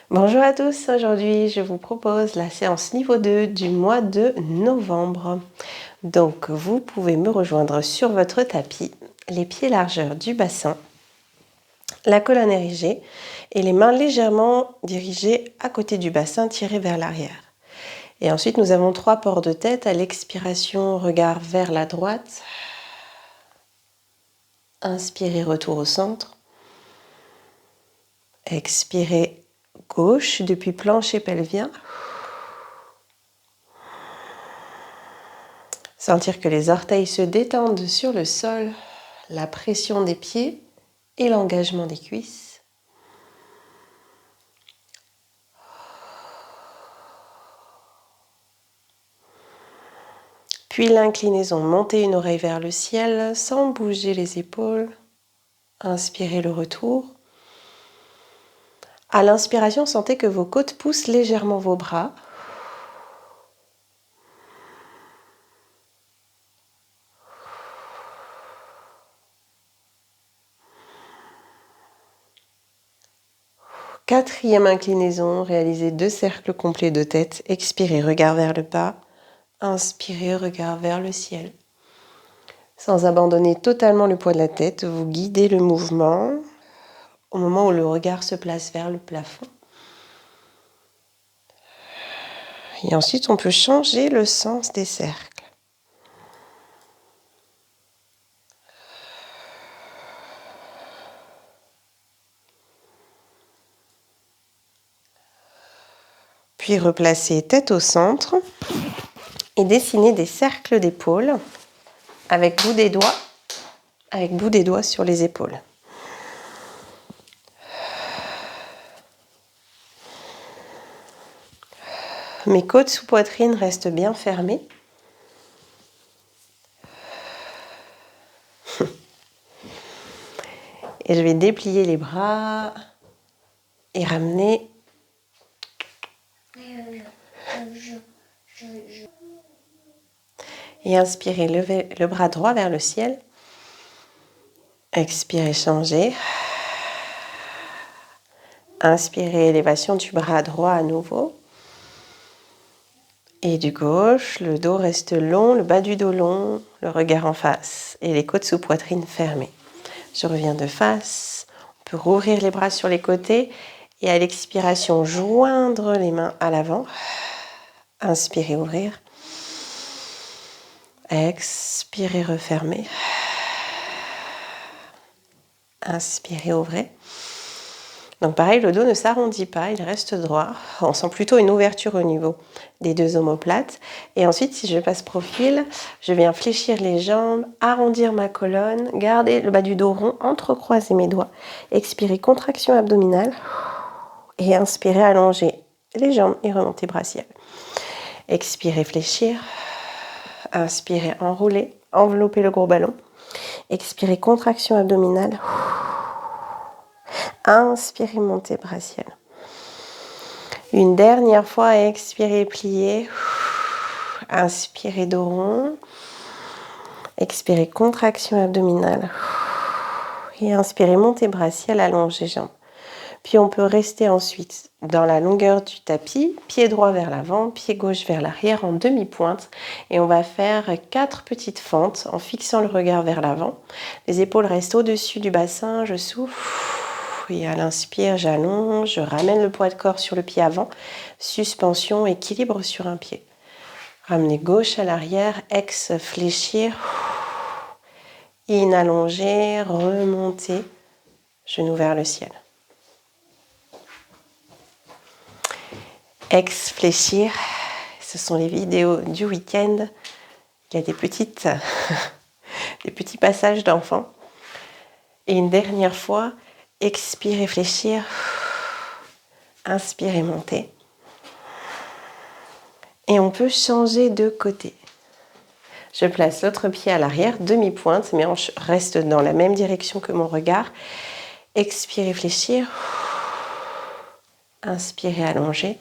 Bonjour à tous, aujourd'hui je vous propose la séance niveau 2 du mois de novembre. Donc vous pouvez me rejoindre sur votre tapis, les pieds largeur du bassin, la colonne érigée et les mains légèrement dirigées à côté du bassin tirées vers l'arrière. Et ensuite nous avons 3 ports de tête. À l'expiration, regard vers la droite. Inspirez, retour au centre. Expirez, gauche depuis plancher pelvien. Sentir que les orteils se détendent sur le sol, la pression des pieds et l'engagement des cuisses. Puis l'inclinaison, montez une oreille vers le ciel sans bouger les épaules. Inspirez le retour. À l'inspiration, sentez que vos côtes poussent légèrement vos bras. Quatrième inclinaison, réalisez 2 cercles complets de tête. Expirez, regard vers le bas. Inspirez, regard vers le ciel. Sans abandonner totalement le poids de la tête, vous guidez le mouvement au moment où le regard se place vers le plafond. Et ensuite, on peut changer le sens des cercles. Puis replacer tête au centre et dessiner des cercles d'épaules avec bout des doigts sur les épaules. Mes côtes sous poitrine restent bien fermées. Et je vais déplier les bras et ramener. Et inspirez, levez le bras droit vers le ciel. Expirez, changez. Inspirez, élévation du bras droit à nouveau. Et du gauche, le dos reste long, le bas du dos long, le regard en face et les côtes sous poitrine fermées. Je reviens de face. On peut rouvrir les bras sur les côtés et à l'expiration, joindre les mains à l'avant. Inspirez, ouvrir. Expirez, refermer. Inspirez, ouvrez. Donc pareil, le dos ne s'arrondit pas, il reste droit. On sent plutôt une ouverture au niveau des 2 omoplates. Et ensuite, si je passe profil, je viens fléchir les jambes, arrondir ma colonne, garder le bas du dos rond, entrecroiser mes doigts. Expirez, contraction abdominale. Et inspirez, allonger les jambes et remonter bras ciel. Expirez, fléchir. Inspirez, enrouler, envelopper le gros ballon. Expirez, contraction abdominale. Inspirez, montez bras ciel. Une dernière fois, expirez, pliez. Inspirez, dos rond. Expirez, contraction abdominale. Et inspirez, montez bras ciel, allongez jambes. Puis on peut rester ensuite dans la longueur du tapis, pied droit vers l'avant, pied gauche vers l'arrière en demi-pointe. Et on va faire 4 petites fentes en fixant le regard vers l'avant. Les épaules restent au-dessus du bassin, je souffle. Et à l'inspire, j'allonge, je ramène le poids de corps sur le pied avant. Suspension, équilibre sur un pied. Ramenez gauche à l'arrière, ex, fléchir. In, allonger, remonter, genou vers le ciel. Ex, fléchir. Ce sont les vidéos du week-end. Il y a des petits passages d'enfants. Et une dernière fois, expirez, fléchir. Inspirez, monter. Et on peut changer de côté. Je place l'autre pied à l'arrière, demi-pointe, mes hanches restent dans la même direction que mon regard. Expirez, fléchir. Inspirez, allonger.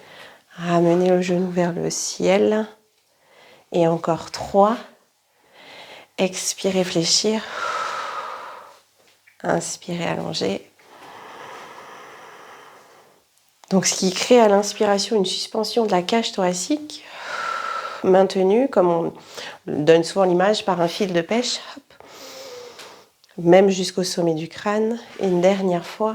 Ramenez le genou vers le ciel. Et encore 3. Expirez, fléchir. Inspirez, allonger. Donc, ce qui crée à l'inspiration une suspension de la cage thoracique maintenue, comme on donne souvent l'image par un fil de pêche, hop, même jusqu'au sommet du crâne. Et une dernière fois.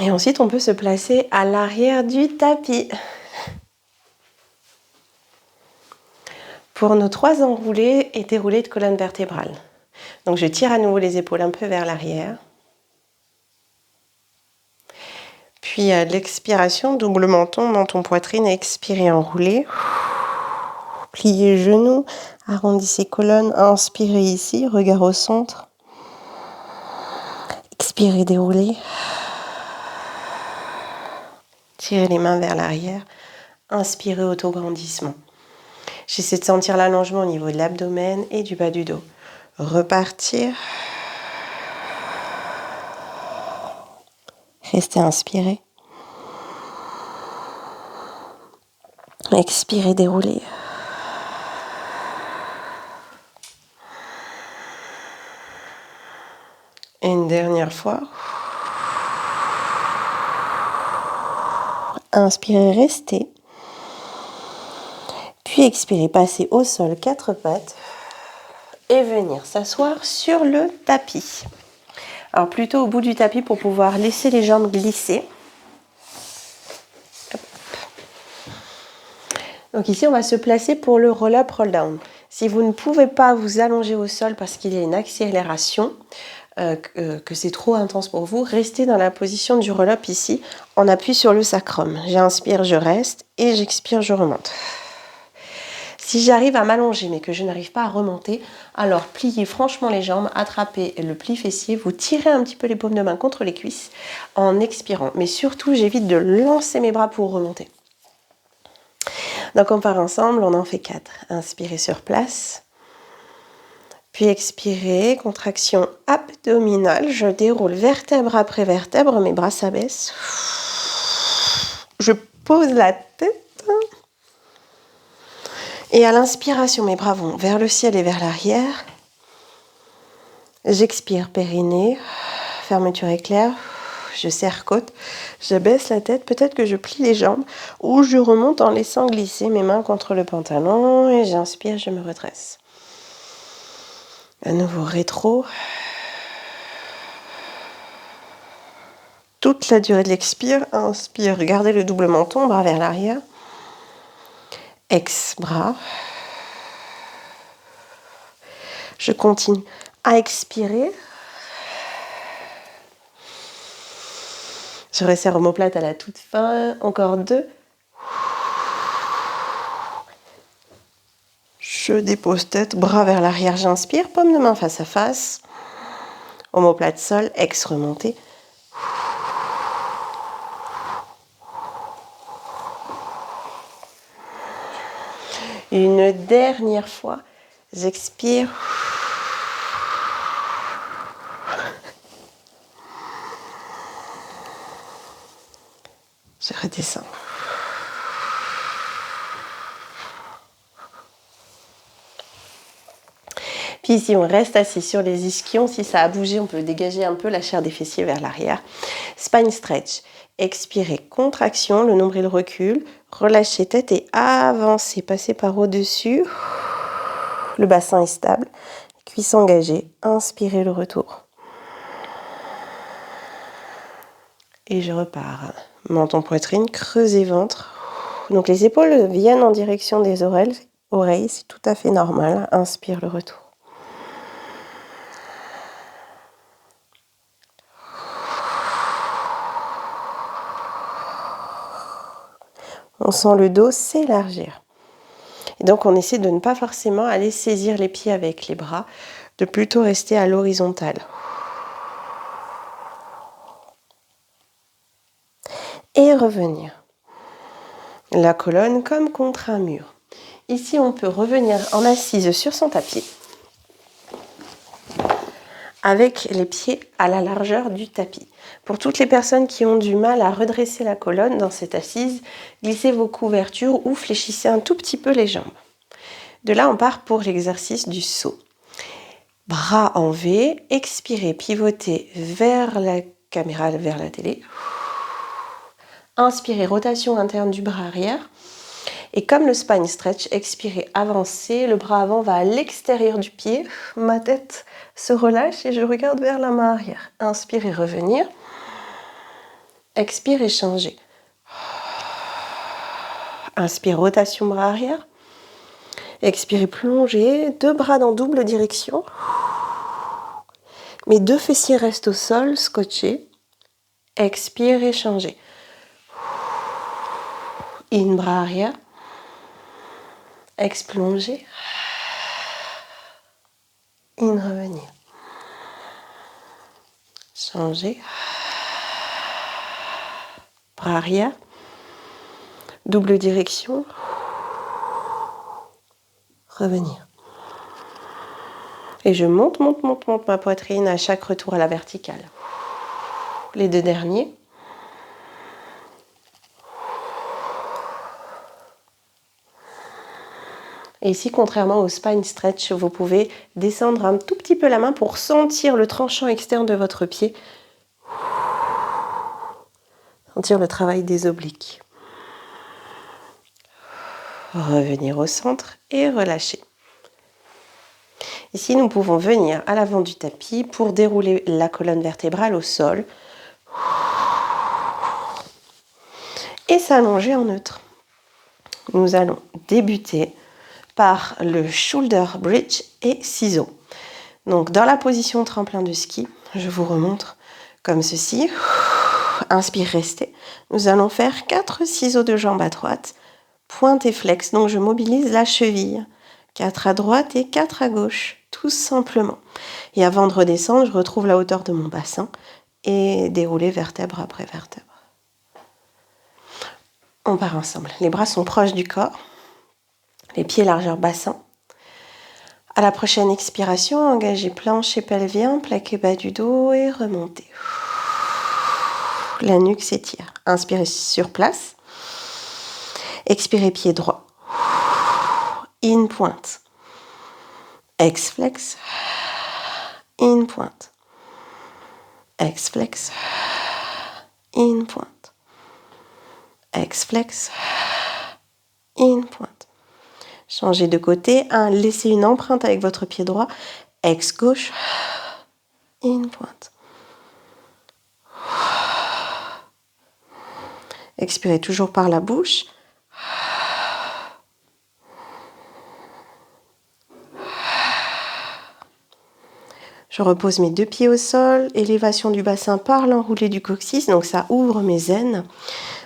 Et ensuite, on peut se placer à l'arrière du tapis. Pour nos 3 enroulés et déroulés de colonne vertébrale. Donc, je tire à nouveau les épaules un peu vers l'arrière. Puis à l'expiration, double menton, menton poitrine, expirez, enroulez. Pliez genoux, arrondissez colonne, inspirez ici, regard au centre. Expirez, déroulez. Tirez les mains vers l'arrière. Inspirez, autograndissement. J'essaie de sentir l'allongement au niveau de l'abdomen et du bas du dos. Repartir. Restez inspiré. Expirez, déroulez. Et une dernière fois. Inspirez, restez. Puis expirez, passez au sol 4 pattes et venir s'asseoir sur le tapis. Alors plutôt au bout du tapis pour pouvoir laisser les jambes glisser. Hop. Donc ici, on va se placer pour le roll-up, roll-down. Si vous ne pouvez pas vous allonger au sol parce qu'il y a une accélération, que c'est trop intense pour vous, restez dans la position du roll-up ici. On appuie sur le sacrum. J'inspire, je reste et j'expire, je remonte. Si j'arrive à m'allonger mais que je n'arrive pas à remonter, alors pliez franchement les jambes, attrapez le pli fessier, vous tirez un petit peu les paumes de main contre les cuisses en expirant. Mais surtout, j'évite de lancer mes bras pour remonter. Donc on part ensemble, on en fait 4. Inspirez sur place. Puis expirez, contraction abdominale. Je déroule vertèbre après vertèbre, mes bras s'abaissent. Je pose la tête. Et à l'inspiration, mes bras vont vers le ciel et vers l'arrière. J'expire, périnée, fermeture éclair. Je serre côte, je baisse la tête, peut-être que je plie les jambes ou je remonte en laissant glisser mes mains contre le pantalon et j'inspire, je me redresse. À nouveau rétro. Toute la durée de l'expire, inspire, gardez le double menton, bras vers l'arrière. Ex, bras. Je continue à expirer. Je resserre omoplate à la toute fin. Encore 2. Je dépose tête, bras vers l'arrière, j'inspire. Paume de main face à face. Omoplate sol, ex remontée. Une dernière fois, j'expire. Je redescends. Puis ici, on reste assis sur les ischions. Si ça a bougé, on peut dégager un peu la chair des fessiers vers l'arrière. Spine stretch. Expirez, contraction, le nombril recule. Relâchez tête et avancez. Passez par au-dessus. Le bassin est stable. Cuisses engagées. Inspirez le retour. Et je repars. Menton, poitrine, creusez ventre. Donc les épaules viennent en direction des oreilles, c'est tout à fait normal. Inspire le retour. On sent le dos s'élargir. Et donc on essaie de ne pas forcément aller saisir les pieds avec les bras, de plutôt rester à l'horizontale. Et revenir. La colonne comme contre un mur. Ici, on peut revenir en assise sur son tapis avec les pieds à la largeur du tapis. Pour toutes les personnes qui ont du mal à redresser la colonne dans cette assise, glissez vos couvertures ou fléchissez un tout petit peu les jambes. De là, on part pour l'exercice du saut. Bras en V, expirez, pivotez vers la caméra, vers la télé. Inspirez, rotation interne du bras arrière. Et comme le spine stretch, expirez, avancez. Le bras avant va à l'extérieur du pied. Ma tête se relâche et je regarde vers la main arrière. Inspirez, revenir. Expirez, changer. Inspire, rotation bras arrière. Expirez, plongez. 2 bras dans double direction. Mes 2 fessiers restent au sol, scotchés. Expirez, changez. In, bras arrière. Ex, plongez. In, revenir. Changer. Bras arrière. Double direction. Revenir. Et je monte ma poitrine à chaque retour à la verticale. Les 2 derniers. Et ici, contrairement au spine stretch, vous pouvez descendre un tout petit peu la main pour sentir le tranchant externe de votre pied. Sentir le travail des obliques. Revenir au centre et relâcher. Ici, nous pouvons venir à l'avant du tapis pour dérouler la colonne vertébrale au sol et s'allonger en neutre. Nous allons débuter par le shoulder bridge et ciseaux. Donc dans la position tremplin de ski, je vous remontre comme ceci. Inspire, restez. Nous allons faire 4 ciseaux de jambe à droite, pointe et flex. Donc je mobilise la cheville. 4 à droite et 4 à gauche, tout simplement. Et avant de redescendre, je retrouve la hauteur de mon bassin et dérouler vertèbre après vertèbre. On part ensemble. Les bras sont proches du corps. Les pieds largeur bassin. À la prochaine expiration, engagez plancher pelvien, plaquez bas du dos et remontez. La nuque s'étire. Inspirez sur place. Expirez pied droit. In, pointe. Ex, flex. In, pointe. Ex, flex. In, pointe. Ex, flex. In, pointe. Changez de côté. Laissez une empreinte avec votre pied droit. Ex, gauche. In, pointe. Expirez toujours par la bouche. Je repose mes 2 pieds au sol, élévation du bassin par l'enroulé du coccyx, donc ça ouvre mes aines.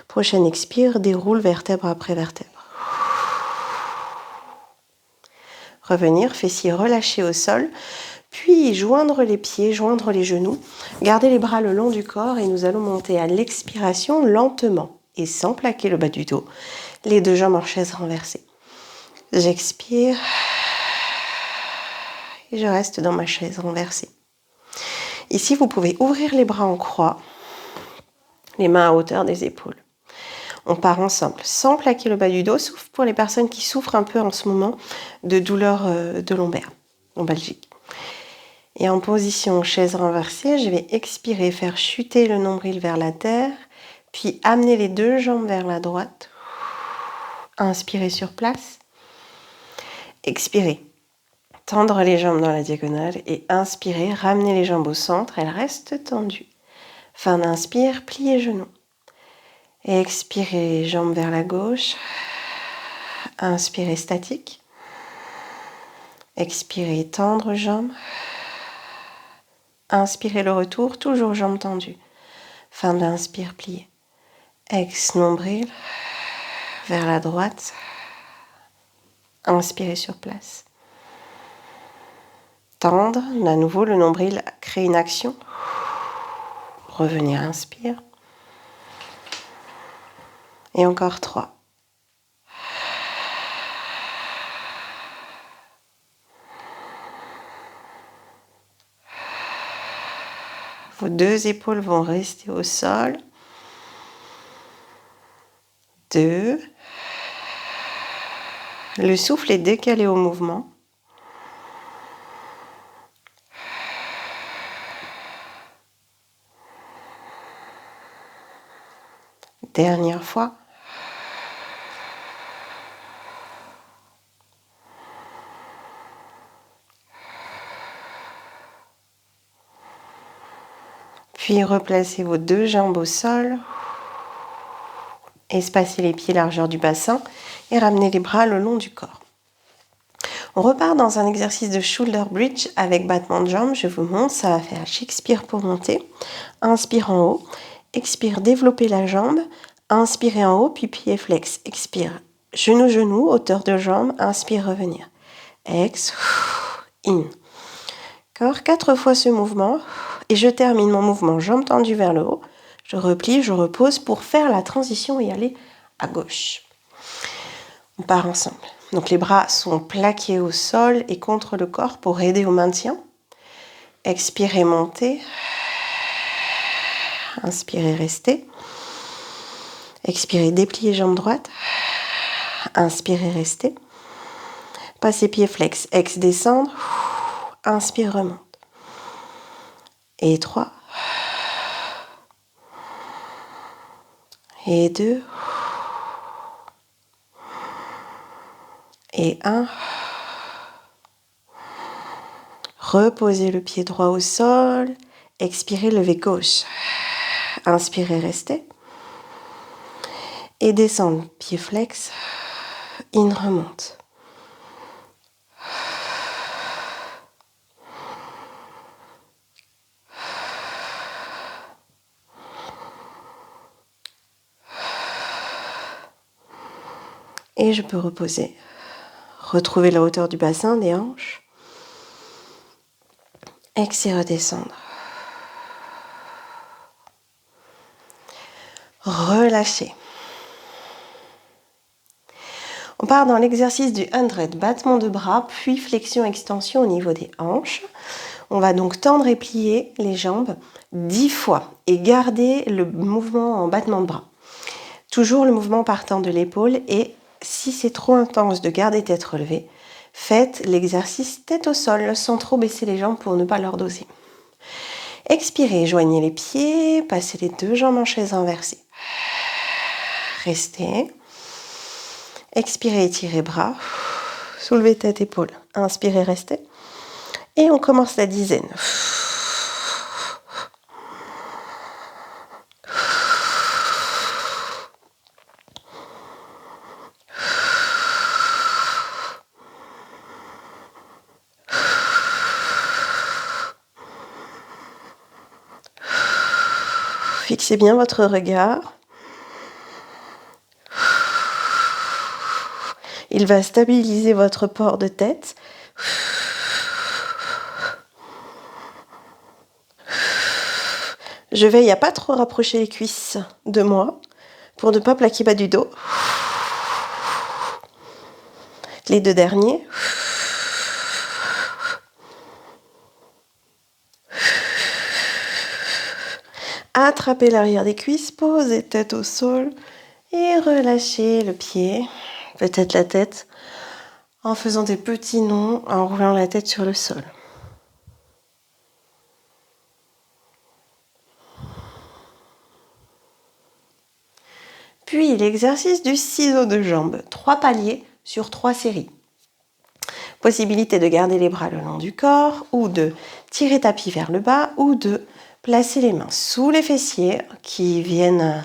Prochaine expire, déroule vertèbre après vertèbre. Revenir, fessiers relâchés au sol, puis joindre les pieds, joindre les genoux. Gardez les bras le long du corps et nous allons monter à l'expiration lentement et sans plaquer le bas du dos. Les 2 jambes en chaise renversée. J'expire. Et je reste dans ma chaise renversée. Ici, vous pouvez ouvrir les bras en croix, les mains à hauteur des épaules. On part ensemble, sans plaquer le bas du dos, sauf pour les personnes qui souffrent un peu en ce moment de douleurs de lombaire, lombalgique. Et en position chaise renversée, je vais expirer, faire chuter le nombril vers la terre, puis amener les 2 jambes vers la droite. Inspirez sur place. Expirez. Tendre les jambes dans la diagonale et inspirez, ramenez les jambes au centre, elles restent tendues. Fin d'inspire, pliez genoux. Expirez, jambes vers la gauche. Inspirez, statique. Expirez, tendre jambes. Inspirez le retour, toujours jambes tendues. Fin d'inspire, pliez. Ex, nombril, vers la droite. Inspirez sur place. Tendre, à nouveau le nombril crée une action. Revenir, inspire. Et encore 3. Vos 2 épaules vont rester au sol. 2. Le souffle est décalé au mouvement. Dernière fois. Puis replacez vos deux jambes au sol. Espacez les pieds largeur du bassin et ramenez les bras le long du corps. On repart dans un exercice de shoulder bridge avec battement de jambes. Je vous montre, ça va faire j'expire pour monter. Inspire en haut. Expire, développer la jambe. Inspirez en haut, puis pied flex. Expire, genou, genou, hauteur de jambe. Inspire, revenir. Ex, in. Encore 4 fois ce mouvement. Et je termine mon mouvement jambes tendues vers le haut. Je replie, je repose pour faire la transition et aller à gauche. On part ensemble. Donc les bras sont plaqués au sol et contre le corps pour aider au maintien. Expirez, montez. Inspirez, restez. Expirez, dépliez jambe droite. Inspirez, restez. Passez pied flex. Ex, descendre. Inspire, remonte. Et 3. Et 2. Et 1. Reposez le pied droit au sol. Expirez, levez gauche. Inspirez, restez. Et descendre, pied flex. In, remonte. Et je peux reposer. Retrouver la hauteur du bassin, des hanches. Ex et redescendre. Relâchez. On part dans l'exercice du 100, battement de bras, puis flexion-extension au niveau des hanches. On va donc tendre et plier les jambes 10 fois et garder le mouvement en battement de bras. Toujours le mouvement partant de l'épaule et si c'est trop intense de garder tête relevée, faites l'exercice tête au sol sans trop baisser les jambes pour ne pas leur doser. Expirez, joignez les pieds, passez les deux jambes en chaise inversée. Restez. Expirez, étirez bras. Soulevez tête, épaules. Inspirez, restez. Et on commence la dizaine. Fixez bien votre regard. Il va stabiliser votre port de tête. Je veille à pas trop rapprocher les cuisses de moi pour ne pas plaquer bas du dos. Les deux derniers. Attrapez l'arrière des cuisses, posez tête au sol et relâchez le pied, peut-être la tête, en faisant des petits nœuds, en roulant la tête sur le sol. Puis l'exercice du ciseau de jambe, 3 paliers sur 3 séries. Possibilité de garder les bras le long du corps ou de tirer tapis vers le bas ou de placer les mains sous les fessiers qui viennent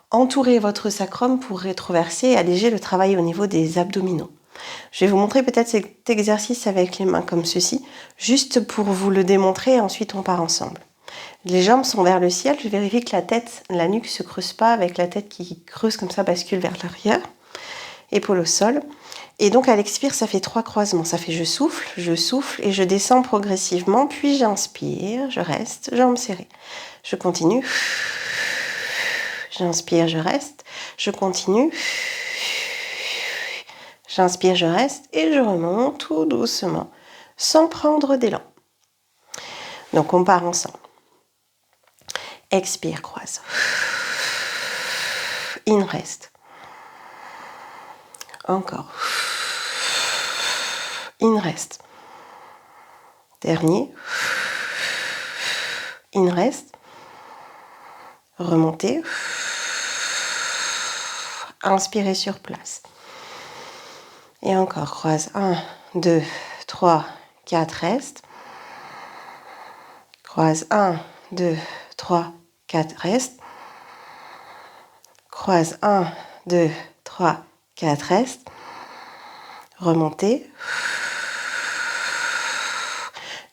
entourer votre sacrum pour rétroverser et alléger le travail au niveau des abdominaux. Je vais vous montrer peut-être cet exercice avec les mains comme ceci, juste pour vous le démontrer et ensuite on part ensemble. Les jambes sont vers le ciel, je vérifie que la nuque ne se creuse pas avec la tête qui creuse comme ça, bascule vers l'arrière. Épaules au sol. Et donc à l'expire, ça fait 3 croisements. Ça fait je souffle et je descends progressivement. Puis j'inspire, je reste, jambes serrées. Je continue. J'inspire, je reste. Je continue. J'inspire, je reste et je remonte tout doucement, sans prendre d'élan. Donc on part ensemble. Expire, croise. In, reste. Encore. In, reste. Dernier. In, reste. Remontez. Inspirez sur place. Et encore, croise 1, 2, 3, 4, reste. Croise 1, 2, 3, 4, reste. Croise 1, 2, 3, 4, reste. Remontez.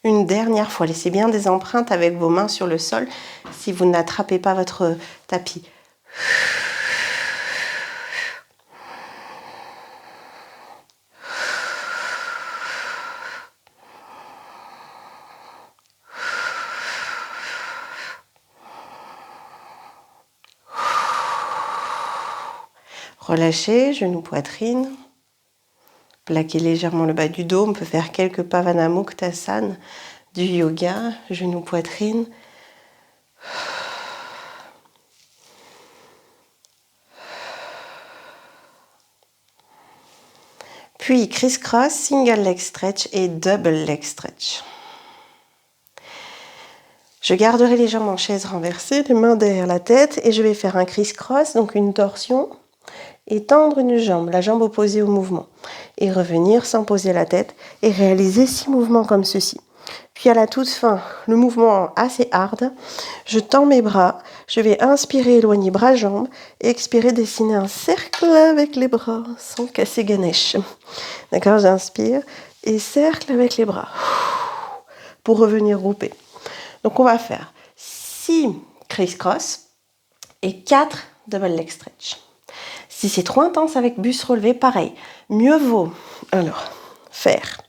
Une dernière fois, laissez bien des empreintes avec vos mains sur le sol si vous n'attrapez pas votre tapis. Relâchez, genoux, poitrine. Plaquez légèrement le bas du dos. On peut faire quelques Pavanamuktasana du yoga. Genoux, poitrine. Puis criss-cross, single leg stretch et double leg stretch. Je garderai les jambes en chaise renversée, les mains derrière la tête et je vais faire un criss-cross, donc une torsion. Et tendre une jambe, la jambe opposée au mouvement. Et revenir sans poser la tête et réaliser 6 mouvements comme ceci. Puis à la toute fin, le mouvement assez hard, je tends mes bras, je vais inspirer, éloigner bras-jambes, et expirer, dessiner un cercle avec les bras, sans casser Ganesh. D'accord, j'inspire, et cercle avec les bras, pour revenir grouper. Donc on va faire 6 criss-cross et 4 double leg stretch. Si c'est trop intense avec buste relevé, pareil. Mieux vaut alors faire.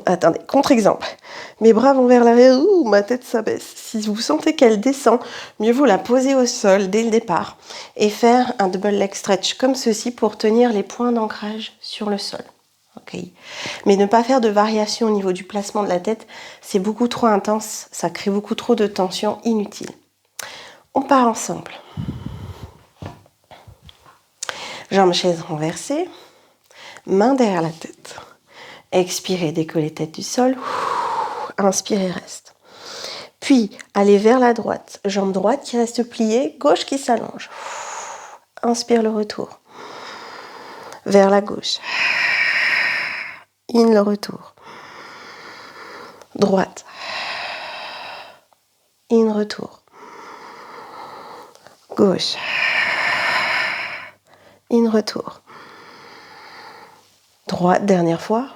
Attendez, contre-exemple. Mes bras vont vers l'arrière, ma tête s'abaisse. Si vous sentez qu'elle descend, mieux vaut la poser au sol dès le départ et faire un double leg stretch comme ceci pour tenir les points d'ancrage sur le sol. Okay. Mais ne pas faire de variation au niveau du placement de la tête, c'est beaucoup trop intense, ça crée beaucoup trop de tension inutile. On part ensemble. Jambes chaise renversée, main derrière la tête. Expirez, décollez tête du sol. Inspirez, reste. Puis, allez vers la droite. Jambe droite qui reste pliée, gauche qui s'allonge. Inspire le retour. Vers la gauche. In le retour. Droite. In retour. Gauche. In retour. Droite, dernière fois.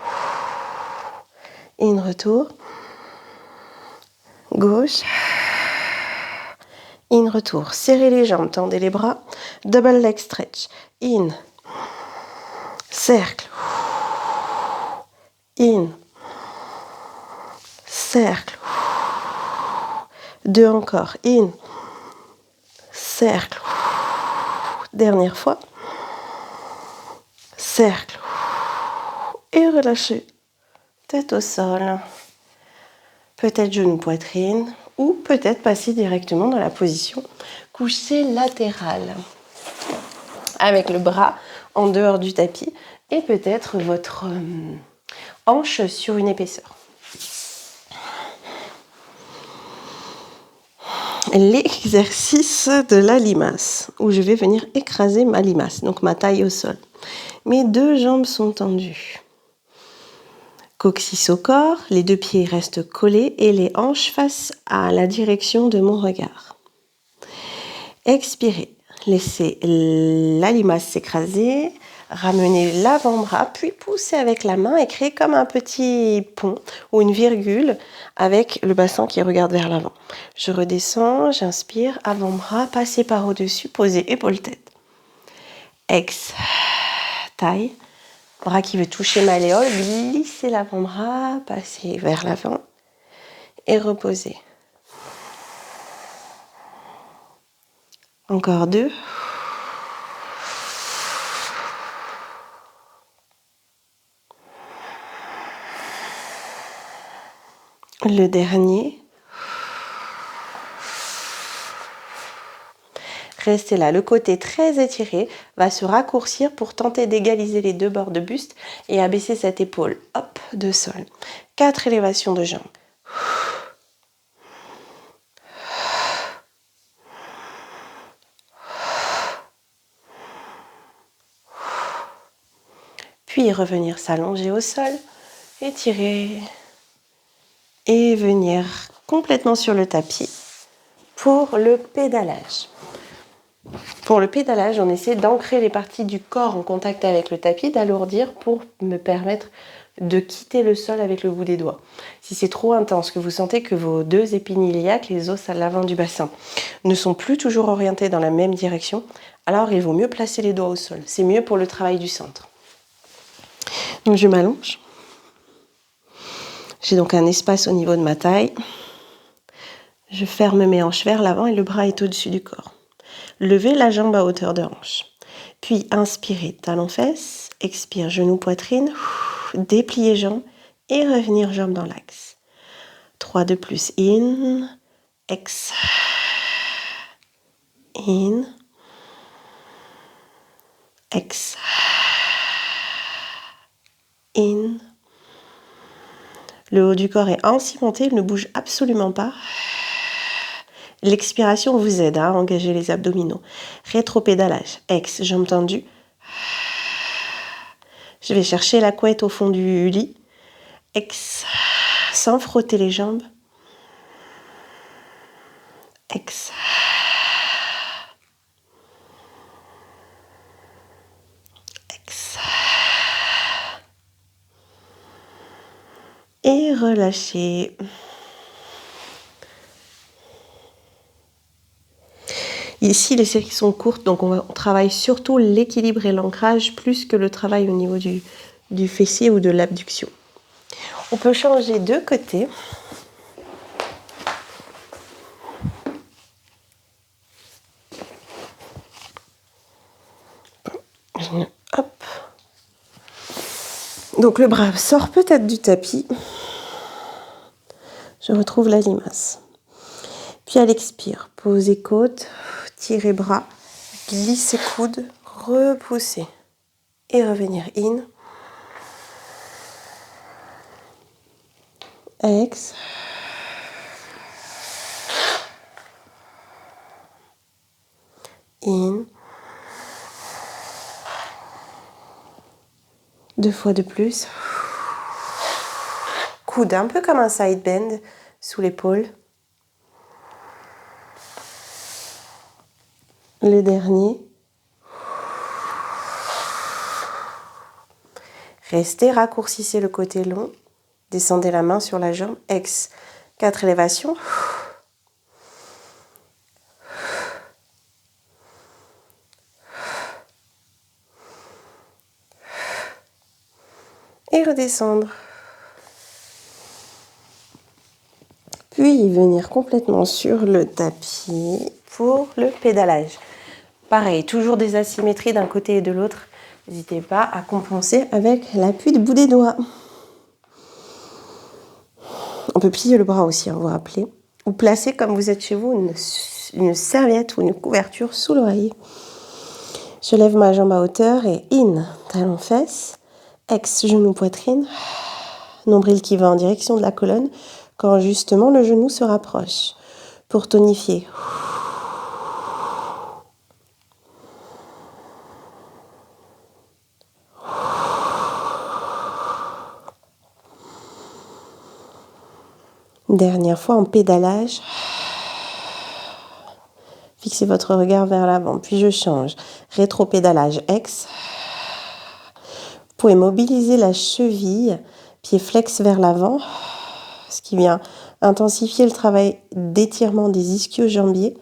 In retour. Gauche. In retour. Serrez les jambes, tendez les bras. Double leg stretch. In. Cercle. In. Cercle. 2 encore. In. Cercle. Dernière fois. Cercle. Et relâchez. Tête au sol. Peut-être genou, poitrine. Ou peut-être passer directement dans la position couché latéral. Avec le bras en dehors du tapis. Et peut-être votre hanche sur une épaisseur. L'exercice de la limace, où je vais venir écraser ma limace, donc ma taille au sol. Mes 2 jambes sont tendues. Coccyx au corps, les 2 pieds restent collés et les hanches face à la direction de mon regard. Expirez, laissez la limace s'écraser, ramenez l'avant-bras, puis poussez avec la main et créez comme un petit pont ou une virgule avec le bassin qui regarde vers l'avant. Je redescends, j'inspire, avant-bras, passez par au-dessus, posez épaule-tête. Ex, taille. Bras qui veut toucher malléole, glissez l'avant-bras, passez vers l'avant et reposez. Encore 2. Le dernier. Restez là. Le côté très étiré va se raccourcir pour tenter d'égaliser les 2 bords de buste et abaisser cette épaule. Hop, de sol. 4 élévations de jambes. Puis revenir s'allonger au sol, étirer et venir complètement sur le tapis pour le pédalage. Pour le pédalage, on essaie d'ancrer les parties du corps en contact avec le tapis, d'alourdir pour me permettre de quitter le sol avec le bout des doigts. Si c'est trop intense, que vous sentez que vos deux épines iliaques, les os à l'avant du bassin, ne sont plus toujours orientés dans la même direction, alors il vaut mieux placer les doigts au sol. C'est mieux pour le travail du centre. Donc je m'allonge. J'ai donc un espace au niveau de ma taille. Je ferme mes hanches vers l'avant et le bras est au-dessus du corps. Levez la jambe à hauteur de hanche. Puis inspirez, talons-fesses. Expire, genoux, poitrine. Dépliez jambes et revenir jambes dans l'axe. 3 de plus. In. Ex. In. Ex. In. Le haut du corps est encimenté, il ne bouge absolument pas. L'expiration vous aide à engager les abdominaux. Rétropédalage. Ex, jambes tendues. Je vais chercher la couette au fond du lit. Ex, sans frotter les jambes. Ex. Ex. Et relâchez. Ici, les séries sont courtes, donc on travaille surtout l'équilibre et l'ancrage plus que le travail au niveau du fessier ou de l'abduction. On peut changer de côté. Hop. Donc le bras sort peut-être du tapis. Je retrouve la limace. Puis à l'expire, posez côte, tirez bras, glissez coude, repoussez. Et revenir in. Ex. In. 2 fois de plus. Coude un peu comme un side bend sous l'épaule. Le dernier. Restez, raccourcissez le côté long. Descendez la main sur la jambe. Ex. 4 élévations. Et redescendre. Puis venir complètement sur le tapis pour le pédalage. Pareil, toujours des asymétries d'un côté et de l'autre. N'hésitez pas à compenser avec l'appui du bout des doigts. On peut plier le bras aussi, vous rappelez. Ou placer, comme vous êtes chez vous, une serviette ou une couverture sous l'oreiller. Je lève ma jambe à hauteur et in, talons fesses, ex, genou, poitrine, nombril qui va en direction de la colonne quand justement le genou se rapproche. Pour tonifier. Dernière fois en pédalage. Fixez votre regard vers l'avant, puis je change. Rétro-pédalage ex. Vous pouvez mobiliser la cheville, pied flex vers l'avant, ce qui vient intensifier le travail d'étirement des ischio-jambiers.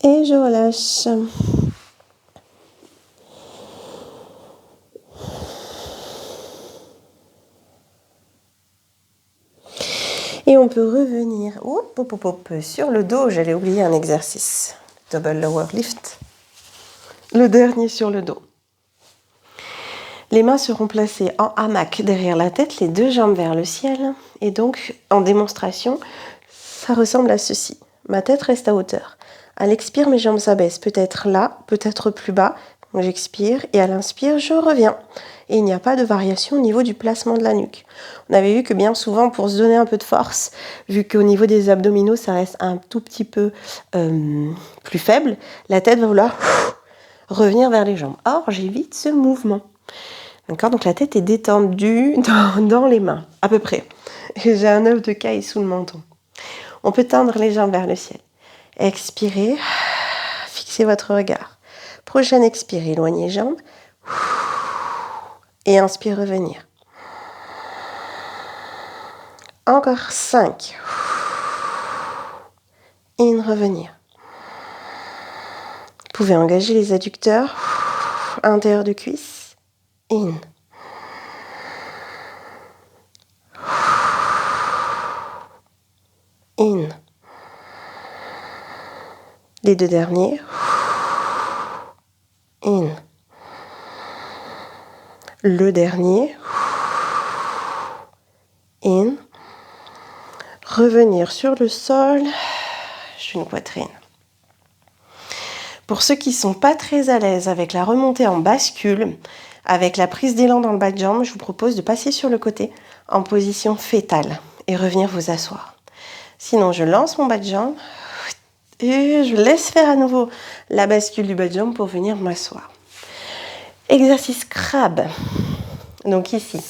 Et je relâche. Et on peut revenir sur le dos. J'allais oublier un exercice. Double lower lift. Le dernier sur le dos. Les mains seront placées en hamac derrière la tête, les 2 jambes vers le ciel. Et donc, en démonstration, ça ressemble à ceci. Ma tête reste à hauteur. À l'expire, mes jambes s'abaissent. Peut-être là, peut-être plus bas. j'expire et à l'inspire, je reviens. Et il n'y a pas de variation au niveau du placement de la nuque. On avait vu que bien souvent, pour se donner un peu de force, vu qu'au niveau des abdominaux, ça reste un tout petit peu plus faible, la tête va vouloir revenir vers les jambes. Or, j'évite ce mouvement. D'accord ? Donc la tête est détendue dans les mains, à peu près. Et j'ai un œuf de caille sous le menton. On peut tendre les jambes vers le ciel. Expirez, fixez votre regard. Prochaine expire, éloignez les jambes. Et inspire, revenir. Encore 5. In, revenir. Vous pouvez engager les adducteurs, intérieur de cuisse. In. In. Les deux derniers. In. Le dernier. In. Revenir sur le sol. Genou, poitrine. Pour ceux qui ne sont pas très à l'aise avec la remontée en bascule, avec la prise d'élan dans le bas de jambe, je vous propose de passer sur le côté en position fétale et revenir vous asseoir. Sinon, je lance mon bas de jambe et je laisse faire à nouveau la bascule du bas de jambe pour venir m'asseoir. Exercice crabe. Donc ici,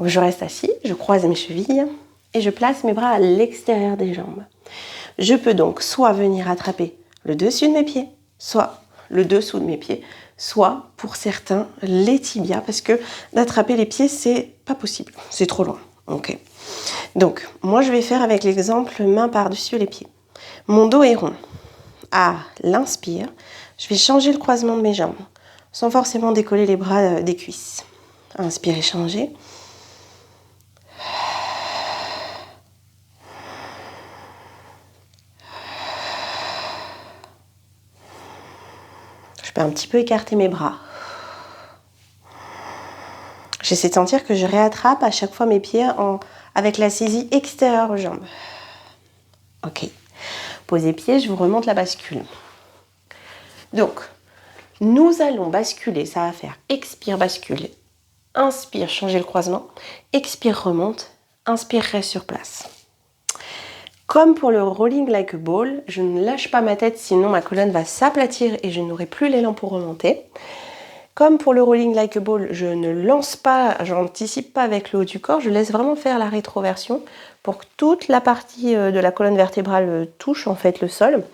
je reste assis, je croise mes chevilles et je place mes bras à l'extérieur des jambes. Je peux donc soit venir attraper le dessus de mes pieds, soit le dessous de mes pieds, soit pour certains les tibias, parce que d'attraper les pieds, c'est pas possible, c'est trop loin. Ok. Donc, moi je vais faire avec l'exemple main par-dessus les pieds. Mon dos est rond. À l'inspire, je vais changer le croisement de mes jambes, sans forcément décoller les bras des cuisses. Inspire et changer. Je peux un petit peu écarter mes bras. J'essaie de sentir que je réattrape à chaque fois mes pieds avec la saisie extérieure aux jambes. Ok. Posez pied, je vous remonte la bascule. Donc, nous allons basculer, ça va faire expire, bascule. Inspire, changer le croisement. Expire, remonte. Inspire, reste sur place. Comme pour le rolling like a ball, je ne lâche pas ma tête, sinon ma colonne va s'aplatir et je n'aurai plus l'élan pour remonter. Comme pour le rolling like a ball, je ne lance pas, je n'anticipe pas avec le haut du corps, je laisse vraiment faire la rétroversion pour que toute la partie de la colonne vertébrale touche en fait le sol,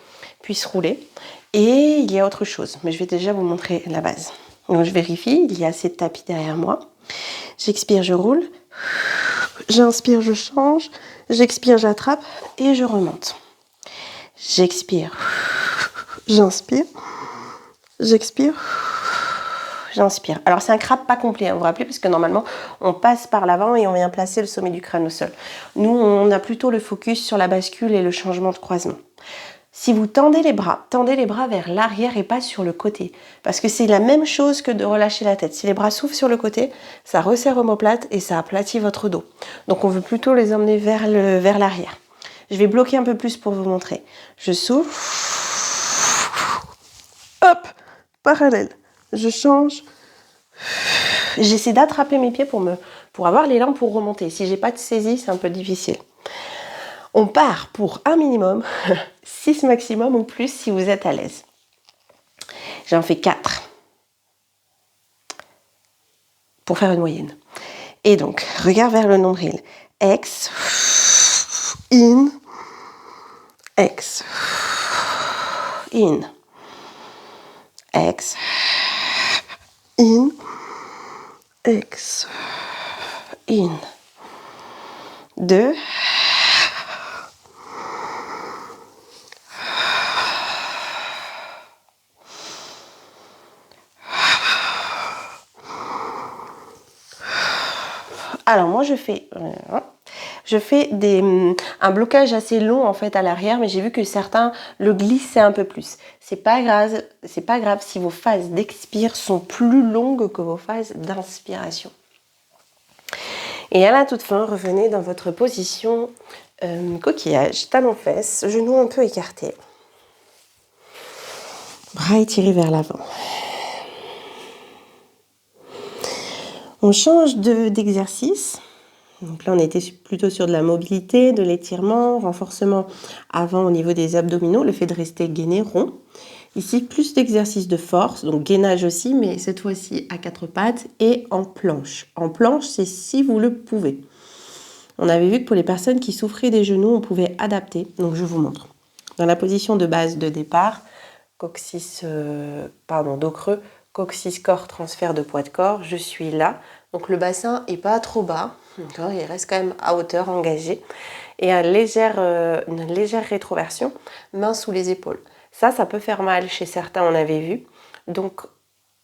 puisse rouler. Et il y a autre chose, mais je vais déjà vous montrer la base. Donc je vérifie, il y a assez de tapis derrière moi. J'expire, je roule. J'inspire, je change. J'expire, j'attrape et je remonte. J'expire. J'inspire. J'expire. J'inspire. Alors c'est un crabe pas complet, vous vous rappelez, parce que normalement on passe par l'avant et on vient placer le sommet du crâne au sol. Nous on a plutôt le focus sur la bascule et le changement de croisement. Si vous tendez les bras vers l'arrière et pas sur le côté, parce que c'est la même chose que de relâcher la tête. Si les bras s'ouvrent sur le côté, ça resserre omoplate et ça aplatit votre dos. Donc on veut plutôt les emmener vers l'arrière. Je vais bloquer un peu plus pour vous montrer. Je souffle. Hop, parallèle. Je change. J'essaie d'attraper mes pieds pour avoir l'élan pour remonter. Si j'ai pas de saisie, c'est un peu difficile. On part pour un minimum, 6 maximum ou plus si vous êtes à l'aise. J'en fais 4 pour faire une moyenne. Et donc, regard vers le nombril. Ex, in, ex, in, ex, in, ex, in. 2. Alors moi je fais un blocage assez long en fait à l'arrière, mais j'ai vu que certains le glissaient un peu plus. C'est pas grave si vos phases d'expire sont plus longues que vos phases d'inspiration. Et à la toute fin, revenez dans votre position coquillage, talons fesses, genoux un peu écartés. Bras étirés vers l'avant. On change d'exercice. Donc là, on était plutôt sur de la mobilité, de l'étirement, renforcement avant au niveau des abdominaux, le fait de rester gainé rond. Ici, plus d'exercices de force, donc gainage aussi, mais cette fois-ci à 4 pattes et en planche. En planche, c'est si vous le pouvez. On avait vu que pour les personnes qui souffraient des genoux, on pouvait adapter. Donc je vous montre. Dans la position de base de départ, dos creux, coccyx, corps, transfert de poids de corps, je suis là. Donc le bassin n'est pas trop bas, il reste quand même à hauteur, engagé. Et une légère rétroversion, main sous les épaules. Ça peut faire mal chez certains, on avait vu. Donc,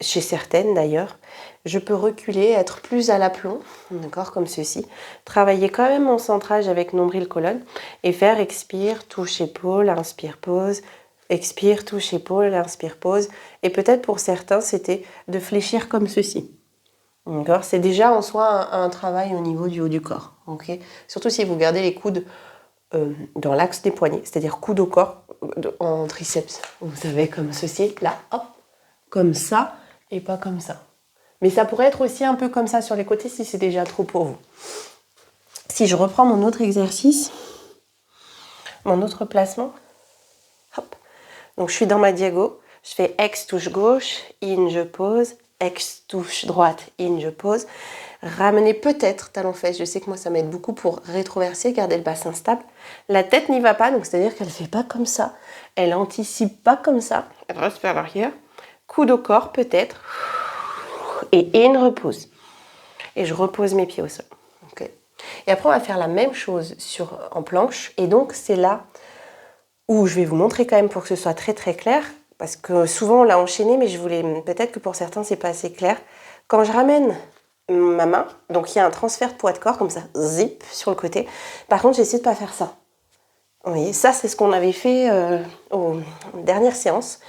chez certaines d'ailleurs, je peux reculer, être plus à l'aplomb, d'accord, comme ceci. Travailler quand même mon centrage avec nombril-colonne et faire expire, touche épaule, inspire, pause. Expire, touche épaule, inspire, pause. Et peut-être pour certains, c'était de fléchir comme ceci. D'accord, c'est déjà en soi un travail au niveau du haut du corps. Okay, surtout si vous gardez les coudes dans l'axe des poignets, c'est-à-dire coude au corps en triceps. Vous savez, comme ceci, là, hop, comme ça, et pas comme ça. Mais ça pourrait être aussi un peu comme ça sur les côtés si c'est déjà trop pour vous. Si je reprends mon autre exercice, mon autre placement, hop. Donc je suis dans ma diago, je fais ex touche gauche, in je pose, ex touche droite, in je pose. Ramener peut-être talon fesse, je sais que moi ça m'aide beaucoup pour rétroverser, garder le bassin stable. La tête n'y va pas, donc c'est-à-dire qu'elle ne fait pas comme ça, elle anticipe pas comme ça, elle reste vers l'arrière. Coude au corps peut-être, et in repose. Et je repose mes pieds au sol. Okay. Et après on va faire la même chose en planche, et donc c'est là où je vais vous montrer quand même pour que ce soit très très clair, parce que souvent on l'a enchaîné, mais peut-être que pour certains c'est pas assez clair. Quand je ramène ma main, donc il y a un transfert de poids de corps comme ça, zip sur le côté. Par contre, j'essaie de pas faire ça. Vous voyez, ça c'est ce qu'on avait fait aux dernières séances.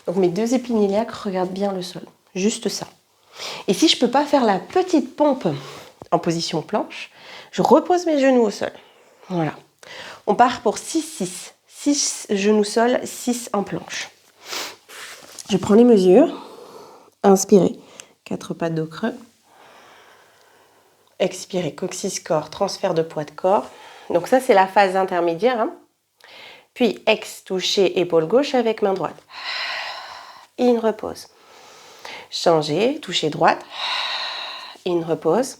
Donc mes deux épines iliaques regardent bien le sol, juste ça. Et si je peux pas faire la petite pompe en position planche, je repose mes genoux au sol. Voilà. On part pour 6-6. 6 genoux sol, 6 en planche. Je prends les mesures. Inspirez, 4 pattes dos creux. Expirez, coccyx, corps, transfert de poids de corps. Donc ça, c'est la phase intermédiaire. Hein. Puis, ex, toucher, épaule gauche avec main droite. In, repose. Changez, toucher droite. In, repose.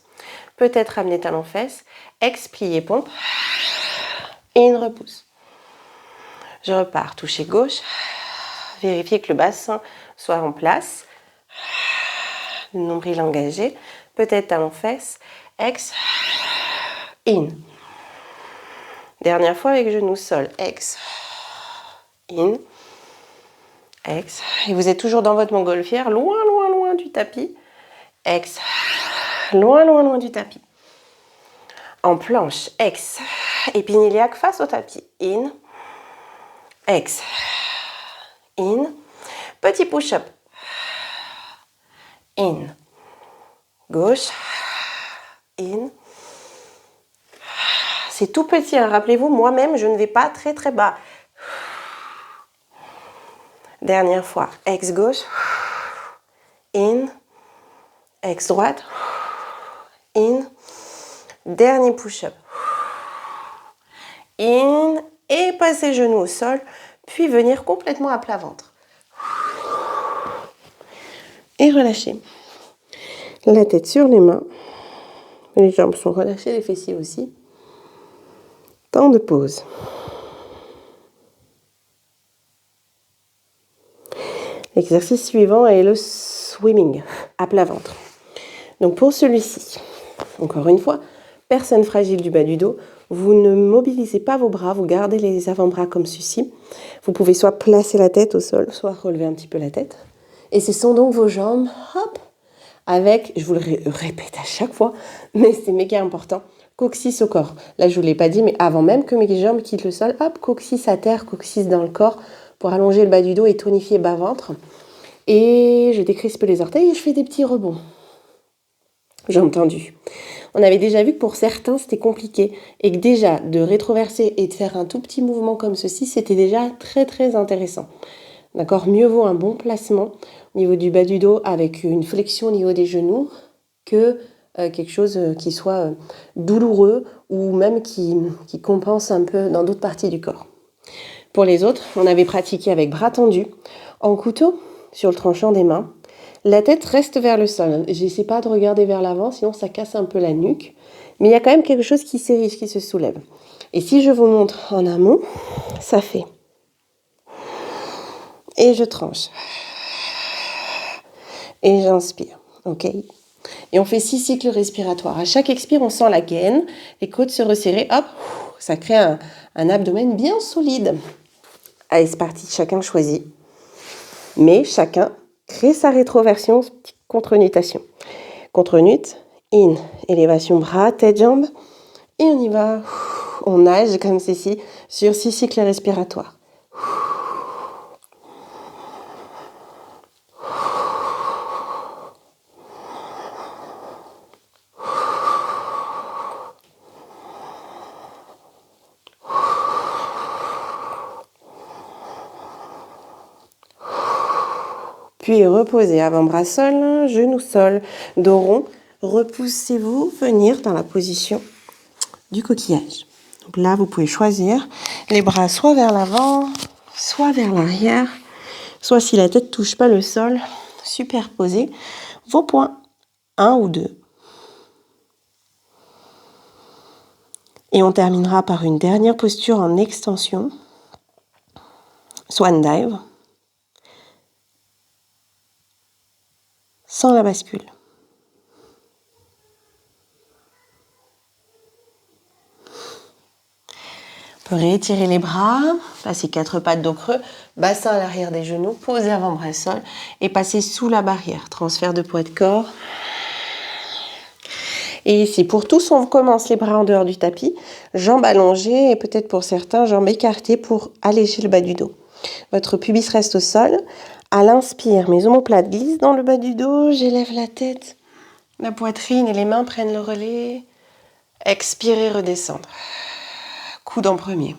Peut-être ramener talon fesse. Ex, plier, pompe. In, repousse. Je repars, toucher gauche. Vérifiez que le bassin soit en place. Le nombril engagé. Peut-être talon fesse. Ex, in. Dernière fois avec genou sol. Ex, in, ex. Et vous êtes toujours dans votre montgolfière, loin, loin, loin du tapis. Ex, loin, loin, loin du tapis. En planche, ex, épine iliaque face au tapis. In, ex, in. Petit push-up. In, gauche, in. C'est tout petit, hein. Rappelez-vous, moi-même, je ne vais pas très très bas. Dernière fois, ex gauche, in, ex droite, in. Dernier push-up. In, et passer genoux au sol, puis venir complètement à plat ventre. Et relâchez. La tête sur les mains. Les jambes sont relâchées, les fessiers aussi. Temps de pause. L'exercice suivant est le swimming, à plat ventre. Donc pour celui-ci, encore une fois, personne fragile du bas du dos, vous ne mobilisez pas vos bras, vous gardez les avant-bras comme ceci. Vous pouvez soit placer la tête au sol, soit relever un petit peu la tête. Et ce sont donc vos jambes, hop, avec, je vous le répète à chaque fois, mais c'est méga important, coccyx au corps. Là, je ne vous l'ai pas dit, mais avant même que mes jambes quittent le sol, hop, coccyx à terre, coccyx dans le corps, pour allonger le bas du dos et tonifier bas-ventre. Et je décrispe les orteils et je fais des petits rebonds. J'ai entendu. On avait déjà vu que pour certains, c'était compliqué. Et que déjà, de rétroverser et de faire un tout petit mouvement comme ceci, c'était déjà très très intéressant. D'accord? Mieux vaut un bon placement au niveau du bas du dos avec une flexion au niveau des genoux que quelque chose qui soit douloureux ou même qui compense un peu dans d'autres parties du corps. Pour les autres, on avait pratiqué avec bras tendus, en couteau sur le tranchant des mains. La tête reste vers le sol. J'essaie pas de regarder vers l'avant, sinon ça casse un peu la nuque. Mais il y a quand même quelque chose qui s'érige, qui se soulève. Et si je vous montre en amont, ça fait. Et je tranche. Et j'inspire. OK? Et on fait 6 cycles respiratoires. À chaque expire, on sent la gaine, les côtes se resserrer. Hop, ça crée un abdomen bien solide. Allez, c'est parti, chacun choisit. Mais chacun crée sa rétroversion, contre-nutation. Contre-nute, in, élévation bras, tête, jambes. Et on y va. On nage comme ceci sur 6 cycles respiratoires. Puis reposez, avant-bras sol, genou sol, dos rond. Repoussez-vous venir dans la position du coquillage. Donc là, vous pouvez choisir les bras soit vers l'avant, soit vers l'arrière, soit si la tête ne touche pas le sol, superposez vos poings, 1 ou 2. Et on terminera par une dernière posture en extension, Swan Dive, sans la bascule. On peut réétirer les bras, passer 4 pattes dos creux, bassin à l'arrière des genoux, poser avant-bras sol et passer sous la barrière. Transfert de poids de corps. Et ici, pour tous, on commence les bras en dehors du tapis, jambes allongées et peut-être pour certains, jambes écartées pour alléger le bas du dos. Votre pubis reste au sol. À l'inspire, mes omoplates glissent dans le bas du dos, j'élève la tête, la poitrine et les mains prennent le relais. Expirez, redescendre. Coude en premier.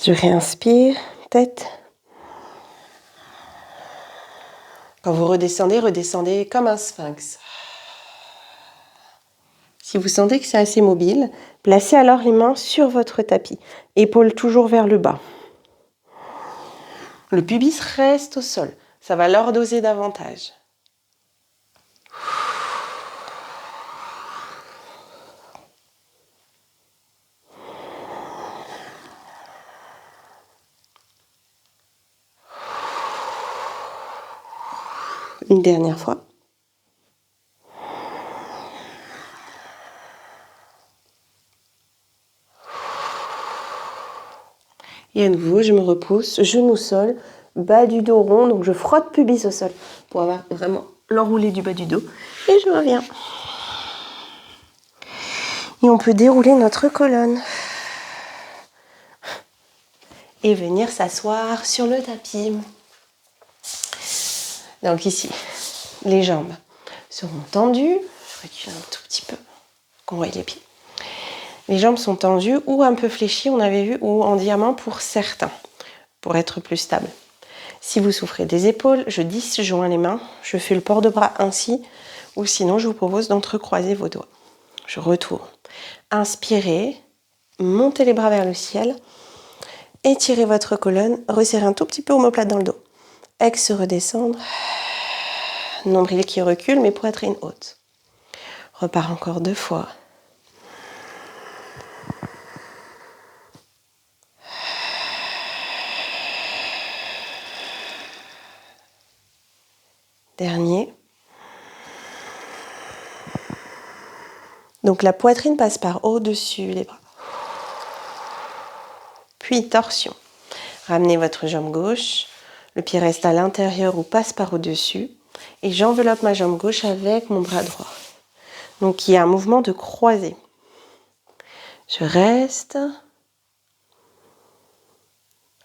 Je réinspire, tête. Quand vous redescendez, redescendez comme un sphinx. Si vous sentez que c'est assez mobile, placez alors les mains sur votre tapis. Épaules toujours vers le bas. Le pubis reste au sol. Ça va lordoser davantage. Une dernière fois. Et à nouveau, je me repousse, genou sol, bas du dos rond. Donc je frotte pubis au sol pour avoir vraiment l'enroulé du bas du dos. Et je reviens. Et on peut dérouler notre colonne. Et venir s'asseoir sur le tapis. Donc ici, les jambes seront tendues. Je recule un tout petit peu, qu'on voit les pieds. Les jambes sont tendues ou un peu fléchies, on avait vu, ou en diamant pour certains, pour être plus stable. Si vous souffrez des épaules, je disjoins les mains, je fais le port de bras ainsi, ou sinon je vous propose d'entrecroiser vos doigts. Je retourne. Inspirez, montez les bras vers le ciel, étirez votre colonne, resserrez un tout petit peu omoplate dans le dos. Ex, redescendre, nombril qui recule, mais poitrine haute. Repart encore 2 fois. Dernier. Donc la poitrine passe par au-dessus les bras. Puis torsion. Ramenez votre jambe gauche. Le pied reste à l'intérieur ou passe par au-dessus. Et j'enveloppe ma jambe gauche avec mon bras droit. Donc il y a un mouvement de croisée. Je reste.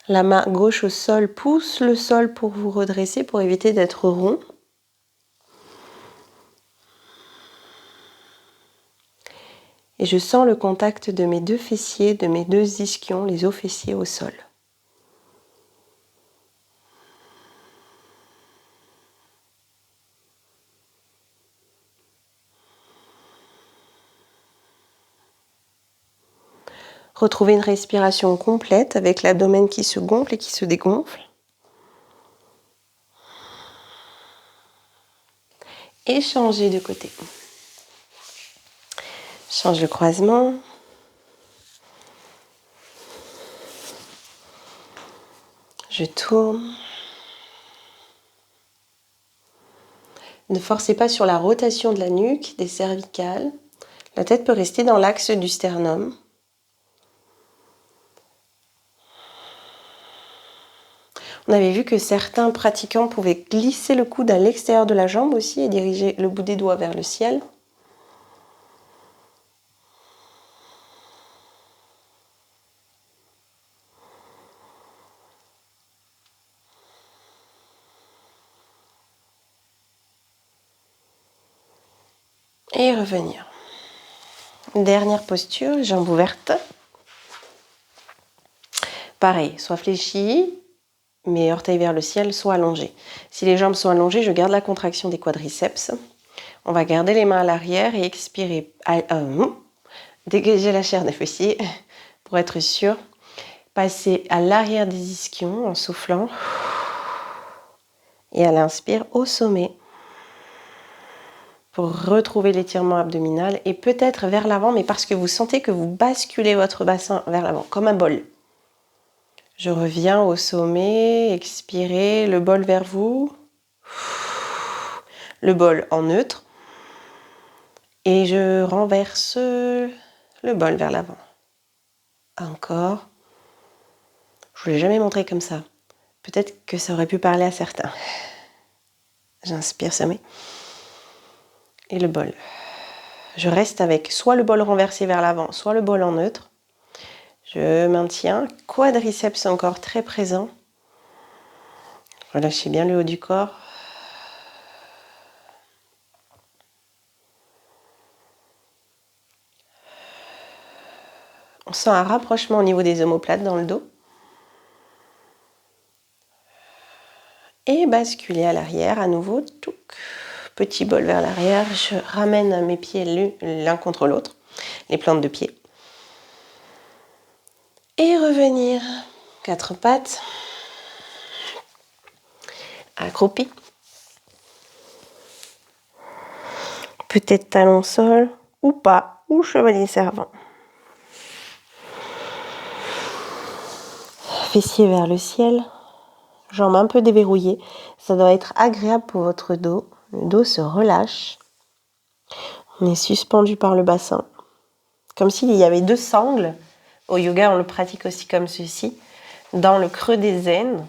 La main gauche au sol pousse le sol pour vous redresser, pour éviter d'être rond. Et je sens le contact de mes 2 fessiers, de mes 2 ischions, les os fessiers au sol. Retrouvez une respiration complète avec l'abdomen qui se gonfle et qui se dégonfle. Et changez de côté. Change le croisement. Je tourne. Ne forcez pas sur la rotation de la nuque, des cervicales. La tête peut rester dans l'axe du sternum. On avait vu que certains pratiquants pouvaient glisser le coude à l'extérieur de la jambe aussi et diriger le bout des doigts vers le ciel. Et revenir. Dernière posture, jambes ouvertes. Pareil, soit fléchi, mes orteils vers le ciel, soit allongés. Si les jambes sont allongées, je garde la contraction des quadriceps. On va garder les mains à l'arrière et expirer. Dégager la chair des fessiers pour être sûr. Passer à l'arrière des ischions en soufflant. Et à l'inspire au sommet. Pour retrouver l'étirement abdominal et peut-être vers l'avant, mais parce que vous sentez que vous basculez votre bassin vers l'avant, comme un bol. Je reviens au sommet, expirez, le bol vers vous. Le bol en neutre. Et je renverse le bol vers l'avant. Encore. Je ne vous l'ai jamais montré comme ça. Peut-être que ça aurait pu parler à certains. J'inspire, sommet. Et le bol. Je reste avec soit le bol renversé vers l'avant, soit le bol en neutre. Je maintiens. Quadriceps encore très présent. Relâchez bien le haut du corps. On sent un rapprochement au niveau des omoplates dans le dos. Et basculer à l'arrière à nouveau. Touc. Petit bol vers l'arrière. Je ramène mes pieds l'un contre l'autre. Les plantes de pied. Et revenir. 4 pattes. Accroupi. Peut-être talon sol ou pas. Ou chevalier servant. Fessiers vers le ciel. Jambes un peu déverrouillées. Ça doit être agréable pour votre dos. Le dos se relâche. On est suspendu par le bassin. Comme s'il y avait 2 sangles. Au yoga, on le pratique aussi comme ceci. Dans le creux des aines.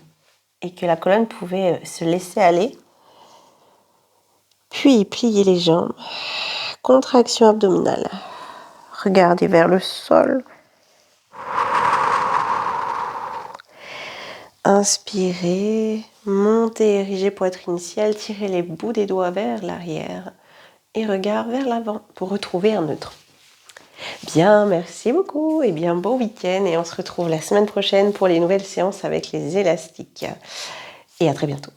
Et que la colonne pouvait se laisser aller. Puis plier les jambes. Contraction abdominale. Regardez vers le sol. Inspirez, montez, érigez poitrine ciel, tirez les bouts des doigts vers l'arrière et regard vers l'avant pour retrouver un neutre. Bien, merci beaucoup et bien bon week-end et on se retrouve la semaine prochaine pour les nouvelles séances avec les élastiques. Et à très bientôt.